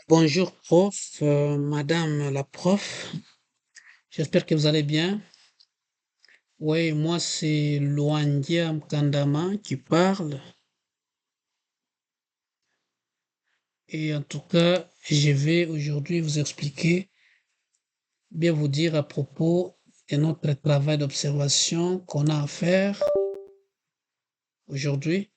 Bonjour prof, madame la prof, j'espère que vous allez bien. Oui, moi c'est Luandia Mkandama qui parle et en tout cas, je vais aujourd'hui vous expliquer, bien vous dire à propos de notre travail d'observation qu'on a à faire aujourd'hui.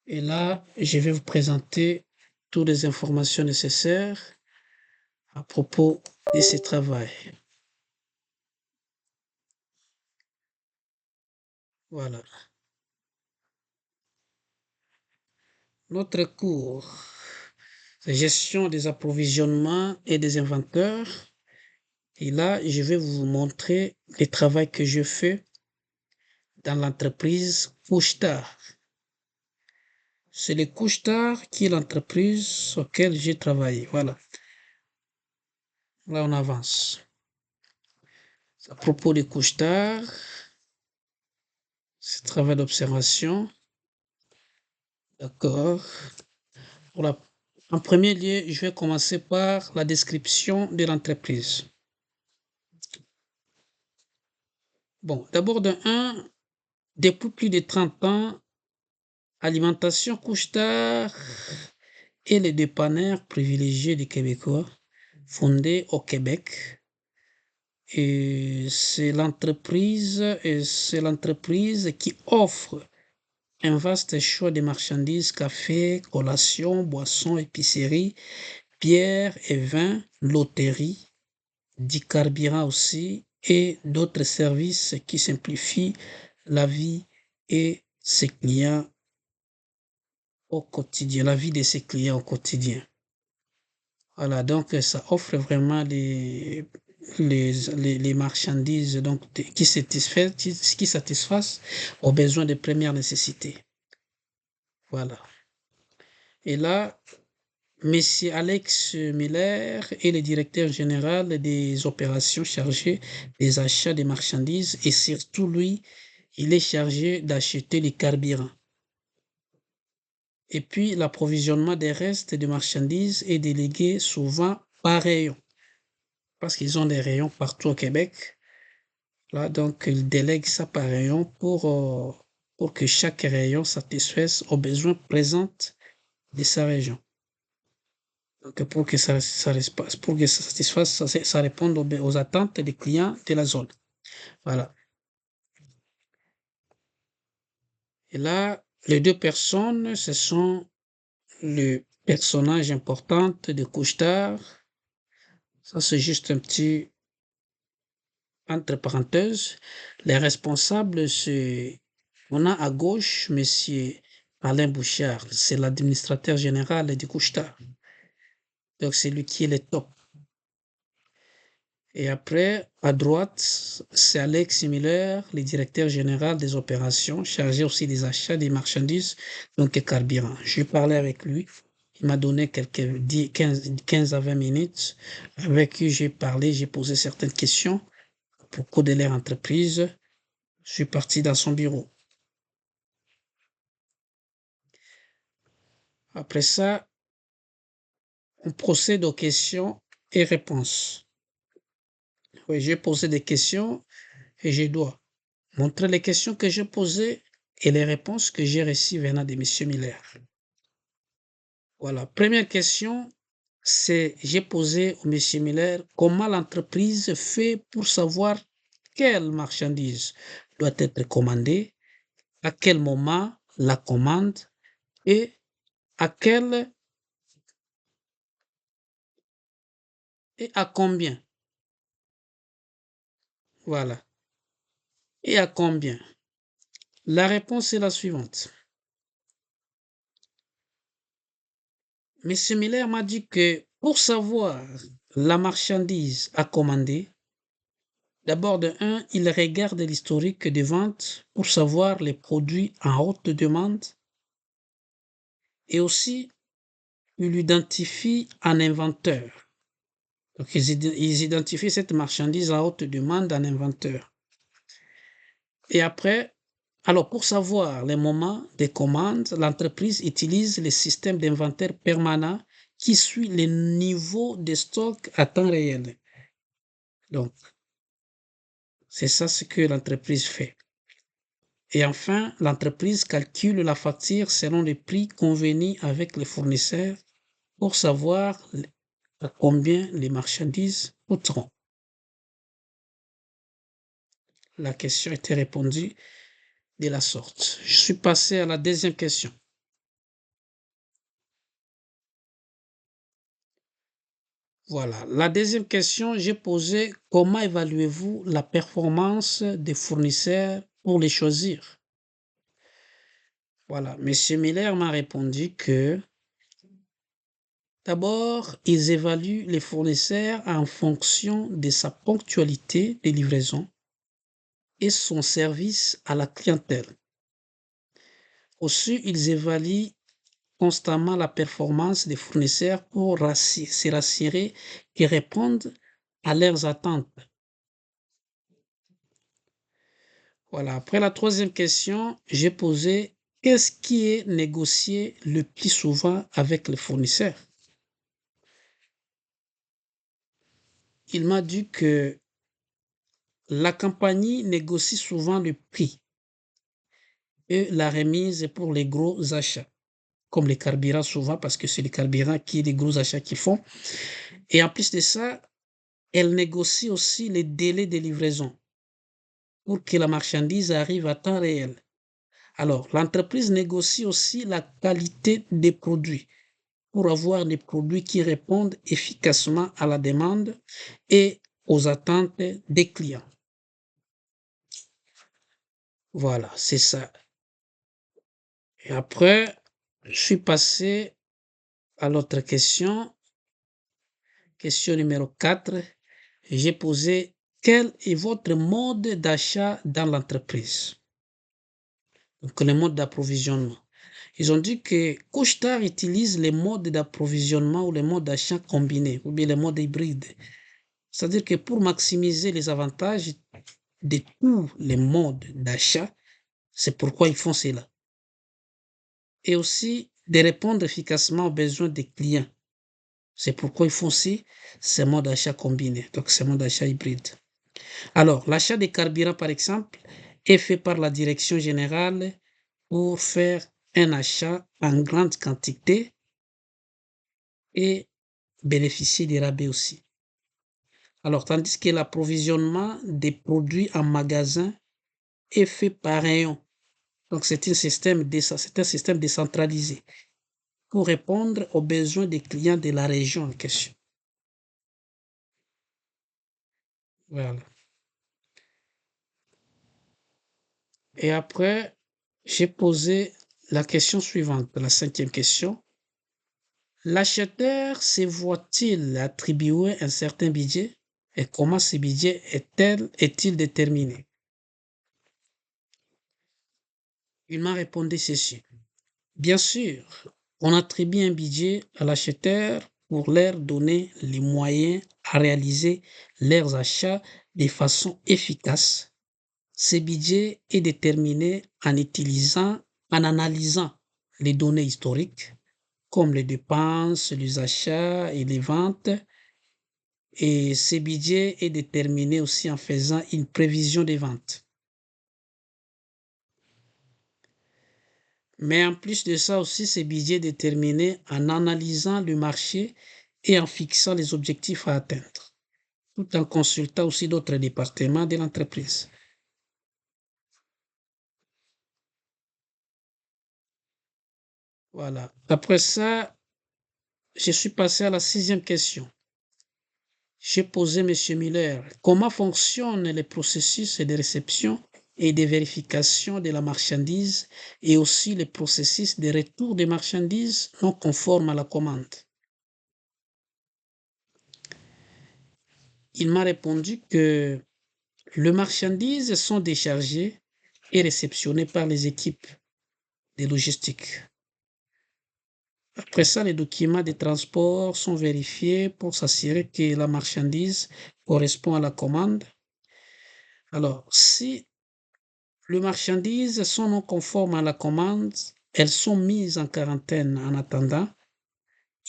Et là, je vais vous présenter toutes les informations nécessaires à propos de ce travail. Voilà. Notre cours, c'est gestion des approvisionnements et des inventaires. Et là, je vais vous montrer le travail que je fais dans l'entreprise Couche-Tard. C'est le Couche-Tard qui est l'entreprise sur laquelle j'ai travaillé. Voilà. Là, on avance. À propos de Couche-Tard, c'est travail d'observation. D'accord. Voilà. En premier lieu, je vais commencer par la description de l'entreprise. Bon, d'abord depuis plus de 30 ans, Alimentation Couche-Tard est le dépanneur privilégié des Québécois, fondé au Québec. Et c'est l'entreprise qui offre un vaste choix de marchandises, café, collations, boissons, épiceries, bières et vins, loterie, du carburant aussi, et d'autres services qui simplifient la vie et ses clients au quotidien, la vie de ses clients au quotidien. Voilà, donc ça offre vraiment les marchandises donc, qui satisfassent aux besoins de première nécessité. Voilà. Et là, Monsieur Alex Miller est le directeur général des opérations chargé des achats des marchandises et surtout lui, il est chargé d'acheter les carburants. Et puis l'approvisionnement des restes de marchandises est délégué souvent par rayon, parce qu'ils ont des rayons partout au Québec. Là, donc, ils délèguent ça par rayon pour que chaque rayon satisfasse aux besoins présents de sa région. Donc, pour que ça satisfasse, ça réponde aux attentes des clients de la zone. Voilà. Et là, les deux personnes, ce sont le personnage important de Couche-Tard. Ça, c'est juste un petit entre parenthèses. Les responsables, c'est, on a à gauche monsieur Alain Bouchard, c'est l'administrateur général du Couche-Tard. Donc, c'est lui qui est le top. Et après, à droite, c'est Alex Miller, le directeur général des opérations, chargé aussi des achats des marchandises, donc carburant. J'ai parlé avec lui. Il m'a donné quelques 15 à 20 minutes avec qui j'ai parlé, j'ai posé certaines questions à propos de leur entreprise. Je suis parti dans son bureau. Après ça, on procède aux questions et réponses. Oui, j'ai posé des questions et je dois montrer les questions que j'ai posées et les réponses que j'ai reçues venant de M. Miller. Voilà. Première question, c'est j'ai posé au M. Miller comment l'entreprise fait pour savoir quelle marchandise doit être commandée, à quel moment la commande et à quel et à combien. Voilà. Et à combien? La réponse est la suivante. Monsieur Miller m'a dit que pour savoir la marchandise à commander, d'abord il regarde l'historique des ventes pour savoir les produits en haute demande et aussi il identifie un inventeur. Donc ils identifient cette marchandise à haute demande en inventeur. Et après, alors pour savoir les moments des commandes, l'entreprise utilise le système d'inventaire permanent qui suit le niveau de stock à temps réel. Donc, c'est ça ce que l'entreprise fait. Et enfin, l'entreprise calcule la facture selon les prix convenus avec les fournisseurs pour savoir à combien les marchandises coûteront. La question était répondue de la sorte. Je suis passé à la deuxième question. Voilà. La deuxième question, j'ai posé comment évaluez-vous la performance des fournisseurs pour les choisir? Voilà. Monsieur Miller m'a répondu que d'abord, ils évaluent les fournisseurs en fonction de sa ponctualité de livraison et son service à la clientèle. Aussi, ils évaluent constamment la performance des fournisseurs pour se rassurer qu'ils répondent à leurs attentes. Voilà. Après la troisième question, j'ai posé qu'est-ce qui est négocié le plus souvent avec les fournisseurs? Il m'a dit que la compagnie négocie souvent le prix et la remise pour les gros achats, comme les carburants souvent, parce que c'est les carburants qui les gros achats qu'ils font. Et en plus de ça, elle négocie aussi les délais de livraison pour que la marchandise arrive à temps réel. Alors, l'entreprise négocie aussi la qualité des produits pour avoir des produits qui répondent efficacement à la demande et aux attentes des clients. Voilà, c'est ça. Et après, je suis passé à l'autre question. Question numéro 4. J'ai posé quel est votre mode d'achat dans l'entreprise? Donc, le mode d'approvisionnement. Ils ont dit que Couche-Tard utilise les modes d'approvisionnement ou les modes d'achat combinés ou bien les modes hybrides. C'est-à-dire que pour maximiser les avantages de tous les modes d'achat, c'est pourquoi ils font cela. Et aussi de répondre efficacement aux besoins des clients. C'est pourquoi ils font aussi ces modes d'achat combinés, donc ces modes d'achat hybrides. Alors, l'achat des carburants, par exemple, est fait par la direction générale pour faire un achat en grande quantité et bénéficier des rabais aussi. Alors, tandis que l'approvisionnement des produits en magasin est fait par rayon. Donc, c'est un système décentralisé pour répondre aux besoins des clients de la région en question. Voilà. Et après, j'ai posé la question suivante, la cinquième question. L'acheteur se voit-il attribuer un certain budget et comment ce budget est-il déterminé? Il m'a répondu ceci. Bien sûr, on attribue un budget à l'acheteur pour leur donner les moyens à réaliser leurs achats de façon efficace. Ce budget est déterminé en analysant les données historiques, comme les dépenses, les achats et les ventes. Et ce budget est déterminé aussi en faisant une prévision des ventes. Mais en plus de ça aussi, ce budget est déterminé en analysant le marché et en fixant les objectifs à atteindre, tout en consultant aussi d'autres départements de l'entreprise. Voilà. Après ça, je suis passé à la sixième question. J'ai posé M. Miller comment fonctionnent les processus de réception et de vérification de la marchandise et aussi les processus de retour des marchandises non conformes à la commande. Il m'a répondu que les marchandises sont déchargées et réceptionnées par les équipes de logistique. Après ça, les documents de transport sont vérifiés pour s'assurer que la marchandise correspond à la commande. Alors, si les marchandises sont non conformes à la commande, elles sont mises en quarantaine en attendant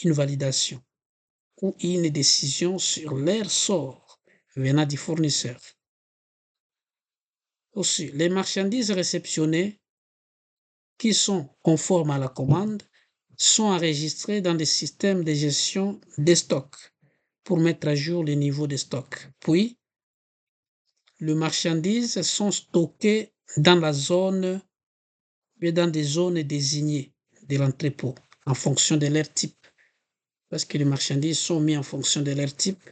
une validation ou une décision sur leur sort venant du fournisseur. Aussi, les marchandises réceptionnées qui sont conformes à la commande sont enregistrées dans des systèmes de gestion des stocks pour mettre à jour les niveaux de stock. Puis, les marchandises sont stockées dans des zones désignées de l'entrepôt en fonction de leur type. Parce que les marchandises sont mises en fonction de leur type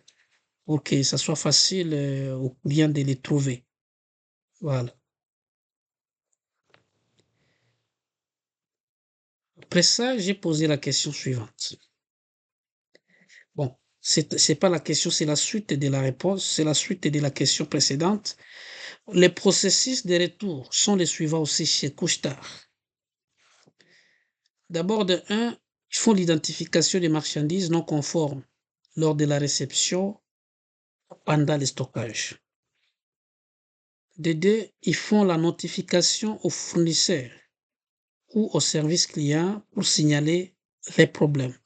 pour que ça soit facile aux clients de les trouver. Voilà. Après ça, j'ai posé la question suivante. Bon, c'est pas la question, c'est la suite de la réponse, c'est la suite de la question précédente. Les processus de retour sont les suivants aussi chez Couche-Tard. D'abord, de 1, ils font l'identification des marchandises non conformes lors de la réception pendant le stockage. De 2, ils font la notification aux fournisseurs ou au service client pour signaler les problèmes.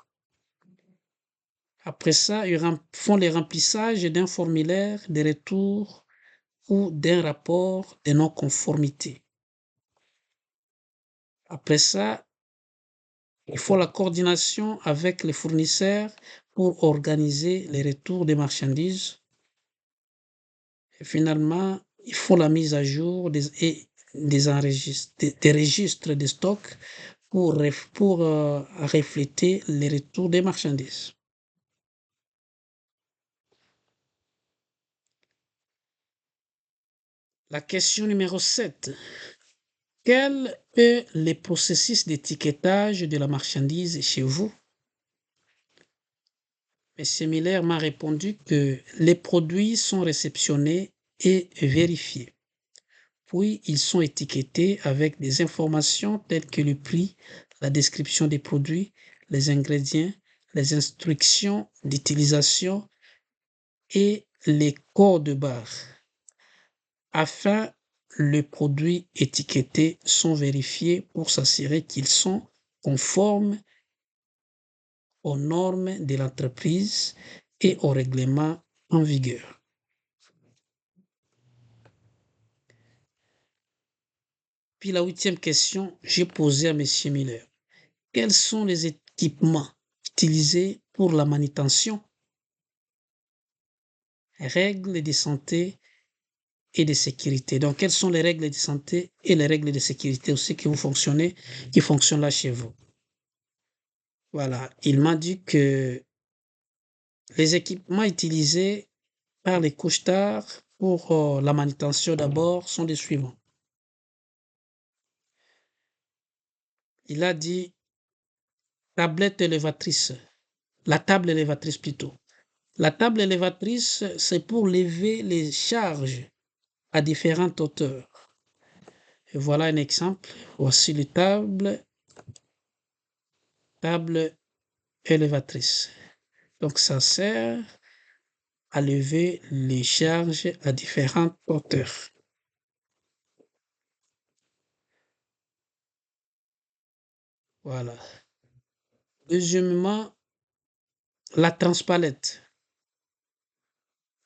Après ça, ils font le remplissage d'un formulaire de retour ou d'un rapport de non-conformité. Après ça, il faut la coordination avec les fournisseurs pour organiser les retours des marchandises. Et finalement, il faut la mise à jour des registres de stock pour refléter les retours des marchandises. La question numéro 7. Quel est le processus d'étiquetage de la marchandise chez vous? M. Miller m'a répondu que les produits sont réceptionnés et vérifiés. Puis, ils sont étiquetés avec des informations telles que le prix, la description des produits, les ingrédients, les instructions d'utilisation et les codes barres. Afin, les produits étiquetés sont vérifiés pour s'assurer qu'ils sont conformes aux normes de l'entreprise et aux règlements en vigueur. Puis la 8e question, j'ai posé à M. Miller. Quels sont les équipements utilisés pour la manutention? Règles de santé et de sécurité. Donc, quelles sont les règles de santé et les règles de sécurité aussi qui fonctionnent là chez vous? Voilà. Il m'a dit que les équipements utilisés par les couche-tard pour la manutention d'abord sont les suivants. Il a dit tablette élévatrice. La table élévatrice plutôt. La table élévatrice, c'est pour lever les charges à différentes hauteurs. Et voilà un exemple. Voici les table élévatrice. Donc ça sert à lever les charges à différentes hauteurs. Voilà. Deuxièmement, la transpalette.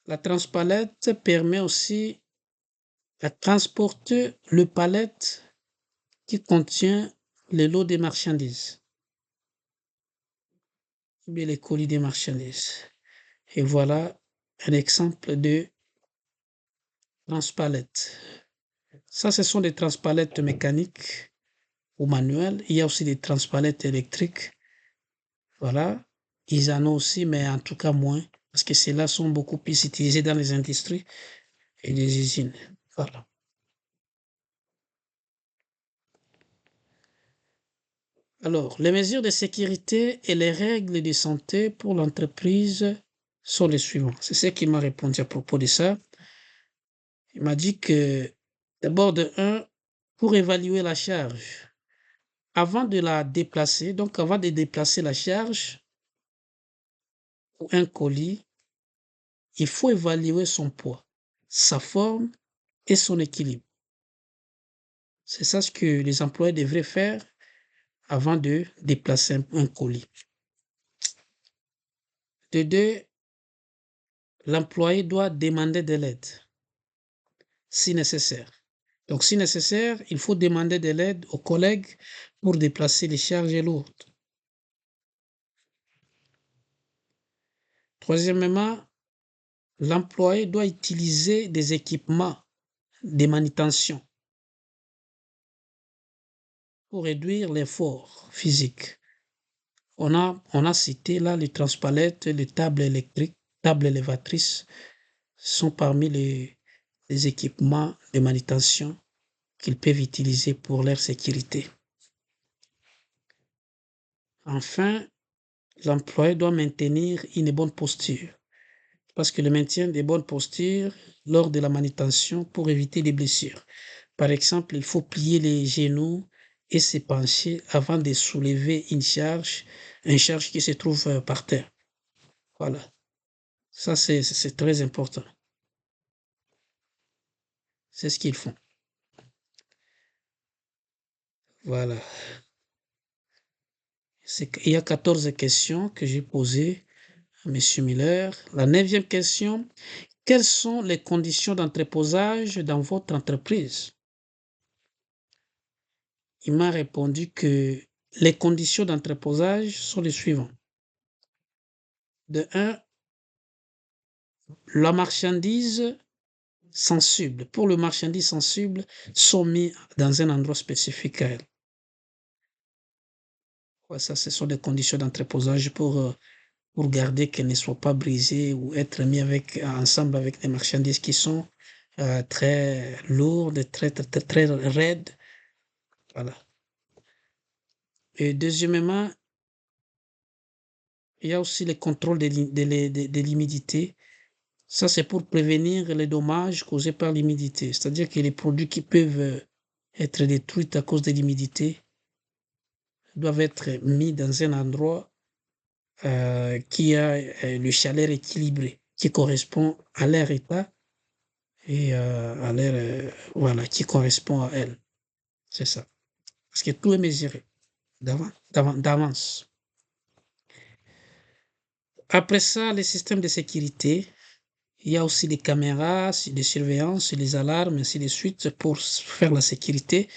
La transpalette permet aussi de transporter le palette qui contient les lots des marchandises, ou bien les colis des marchandises. Et voilà un exemple de transpalette. Ça, ce sont des transpalettes mécaniques ou manuelles. Il y a aussi des transpalettes électriques. Voilà. Ils en ont aussi, mais en tout cas moins, parce que ceux-là sont beaucoup plus utilisés dans les industries et les usines. Voilà. Alors, les mesures de sécurité et les règles de santé pour l'entreprise sont les suivants. C'est ce qu'il m'a répondu à propos de ça. Il m'a dit que, d'abord, de 1, pour évaluer la charge, avant de la déplacer, donc avant de déplacer la charge ou un colis, il faut évaluer son poids, sa forme et son équilibre. C'est ça ce que les employés devraient faire avant de déplacer un colis. De deux, l'employé doit demander de l'aide, si nécessaire. Donc, si nécessaire, il faut demander de l'aide aux collègues pour déplacer les charges lourdes. Troisièmement, l'employé doit utiliser des équipements de manutention pour réduire l'effort physique. On a cité là les transpalettes, les tables électriques, tables élévatrices sont parmi les équipements de manutention qu'ils peuvent utiliser pour leur sécurité. Enfin, l'employé doit maintenir une bonne posture, parce que le maintien de bonnes postures lors de la manutention pour éviter les blessures. Par exemple, il faut plier les genoux et se pencher avant de soulever une charge qui se trouve par terre. Voilà. Ça, c'est très important. C'est ce qu'ils font. Voilà. Il y a 14 questions que j'ai posées à M. Miller. La 9e question, quelles sont les conditions d'entreposage dans votre entreprise? Il m'a répondu que les conditions d'entreposage sont les suivantes. De 1, la marchandise sensible. Pour le marchandise sensible, sont mis dans un endroit spécifique à elle. Ouais, ça, ce sont des conditions d'entreposage pour garder qu'elles ne soient pas brisées ou être mis ensemble avec des marchandises qui sont très lourdes, très raides. Voilà. Et deuxièmement, il y a aussi le contrôle de l'humidité. Ça, c'est pour prévenir les dommages causés par l'humidité. C'est-à-dire que les produits qui peuvent être détruits à cause de l'humidité doivent être mis dans un endroit qui a le chaleur équilibré, qui correspond à leur état et à leur, voilà, qui correspond à elle. C'est ça. Parce que tout est mesuré d'avance. Après ça, les systèmes de sécurité, il y a aussi les caméras de surveillance, les alarmes, ainsi de suite, pour faire la sécurité.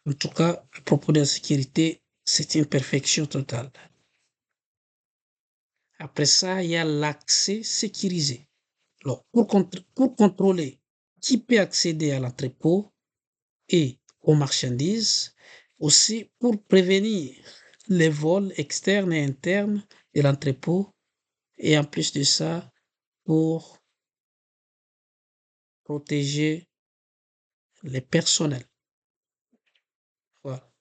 En tout cas, à propos de la sécurité, c'est une perfection totale. Après ça, il y a l'accès sécurisé. Alors, pour contrôler qui peut accéder à l'entrepôt et aux marchandises, aussi pour prévenir les vols externes et internes de l'entrepôt, et en plus de ça, pour protéger les personnels. Voilà.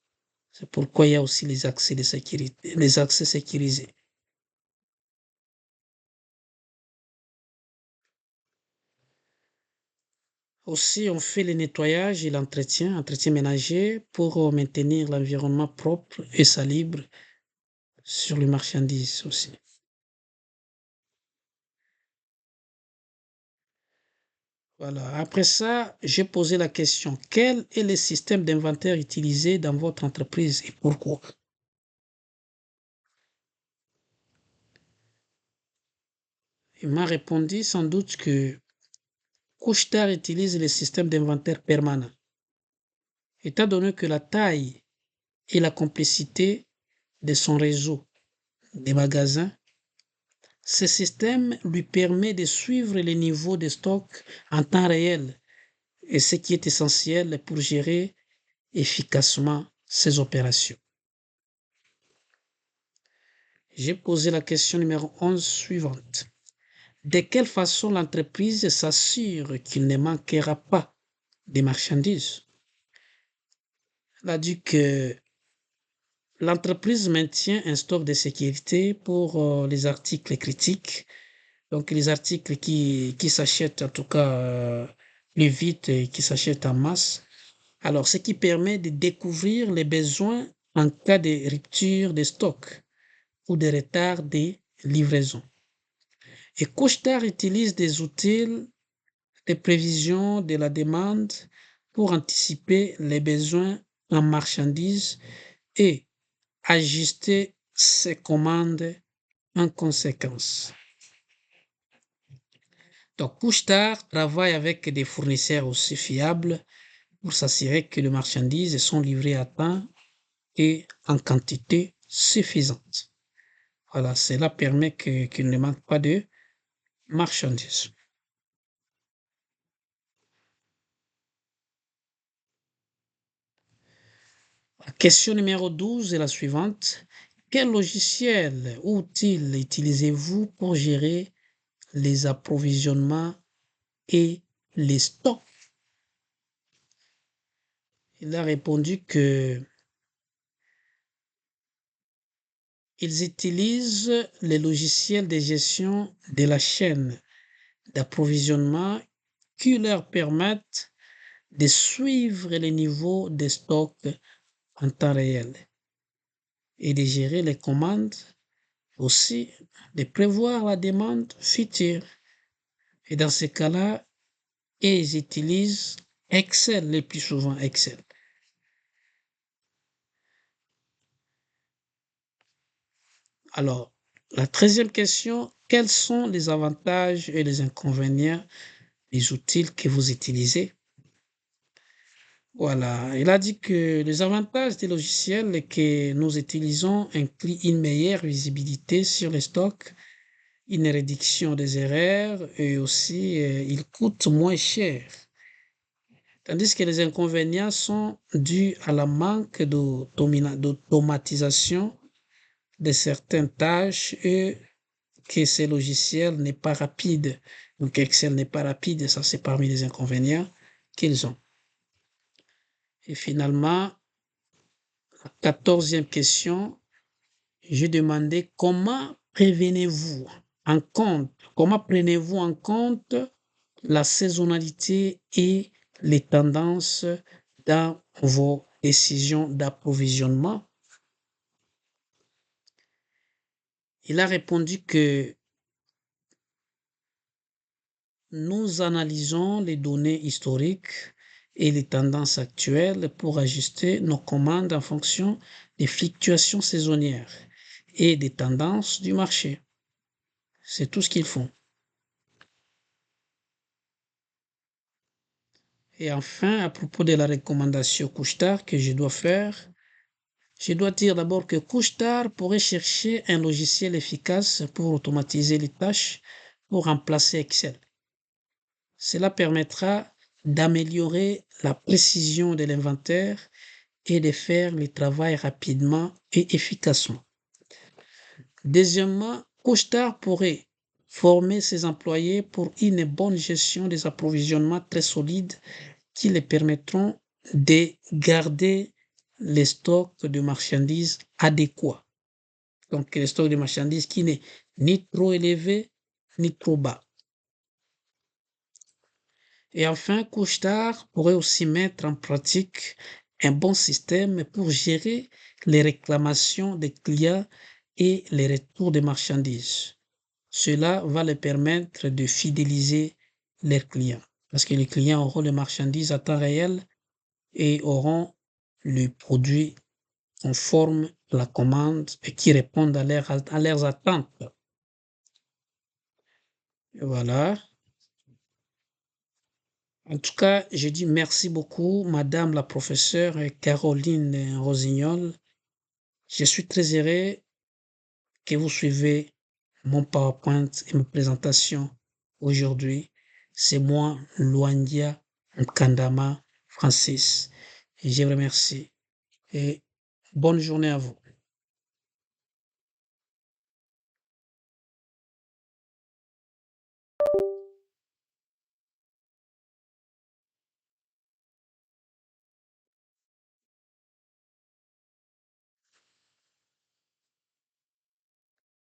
C'est pourquoi il y a aussi les accès de sécurité, les accès sécurisés. Aussi, on fait le nettoyage et l'entretien ménager pour maintenir l'environnement propre et salubre sur les marchandises aussi. Voilà. Après ça, j'ai posé la question, quel est le système d'inventaire utilisé dans votre entreprise et pourquoi? Il m'a répondu sans doute que Couche-Tard utilise le système d'inventaire permanent. Étant donné que la taille et la complexité de son réseau des magasins, ce système lui permet de suivre les niveaux de stock en temps réel, et ce qui est essentiel pour gérer efficacement ses opérations. J'ai posé la question numéro 11 suivante. De quelle façon l'entreprise s'assure qu'il ne manquera pas de marchandises? Elle a dit que l'entreprise maintient un stock de sécurité pour les articles critiques, donc les articles qui s'achètent en tout cas plus vite et qui s'achètent en masse. Alors, ce qui permet de découvrir les besoins en cas de rupture de stock ou de retard de livraison. Et Couche-Tard utilise des outils de prévision de la demande pour anticiper les besoins en marchandises et ajuster ses commandes en conséquence. Donc, Couche-Tard travaille avec des fournisseurs aussi fiables pour s'assurer que les marchandises sont livrées à temps et en quantité suffisante. Voilà, cela permet qu'il ne manque pas de marchandises. La question numéro 12 est la suivante. Quel logiciel ou outil utilisez-vous pour gérer les approvisionnements et les stocks? Il a répondu que ils utilisent les logiciels de gestion de la chaîne d'approvisionnement qui leur permettent de suivre les niveaux de stock en temps réel et de gérer les commandes, aussi de prévoir la demande future. Et dans ce cas-là, ils utilisent Excel, le plus souvent Excel. Alors, la 13e question, quels sont les avantages et les inconvénients des outils que vous utilisez? Voilà, il a dit que les avantages des logiciels que nous utilisons incluent une meilleure visibilité sur les stocks, une réduction des erreurs et aussi ils coûtent moins cher. Tandis que les inconvénients sont dus à la manque d'automatisation de certaines tâches et que ces logiciels n'est pas rapide. Donc Excel n'est pas rapide, ça c'est parmi les inconvénients qu'ils ont. Et finalement, la 14e question, j'ai demandé comment prenez-vous en compte la saisonnalité et les tendances dans vos décisions d'approvisionnement? Il a répondu que nous analysons les données historiques et les tendances actuelles pour ajuster nos commandes en fonction des fluctuations saisonnières et des tendances du marché. C'est tout ce qu'ils font. Et enfin, à propos de la recommandation Couche-Tard que je dois faire, je dois dire d'abord que Couche-Tard pourrait chercher un logiciel efficace pour automatiser les tâches pour remplacer Excel. Cela permettra d'améliorer la précision de l'inventaire et de faire le travail rapidement et efficacement. Deuxièmement, Couche-Tard pourrait former ses employés pour une bonne gestion des approvisionnements très solides qui les permettront de garder les stocks de marchandises adéquats. Donc, les stocks de marchandises qui n'est ni trop élevé ni trop bas. Et enfin, Couche-Tard pourrait aussi mettre en pratique un bon système pour gérer les réclamations des clients et les retours des marchandises. Cela va leur permettre de fidéliser leurs clients parce que les clients auront les marchandises à temps réel et auront le produit conforme à la commande et qui répondent à leurs attentes. Voilà. En tout cas, je dis merci beaucoup, Madame la professeure Caroline Rosignol. Je suis très heureux que vous suivez mon PowerPoint et ma présentation aujourd'hui. C'est moi, Luandia Nkandama Francis. Et je vous remercie et bonne journée à vous.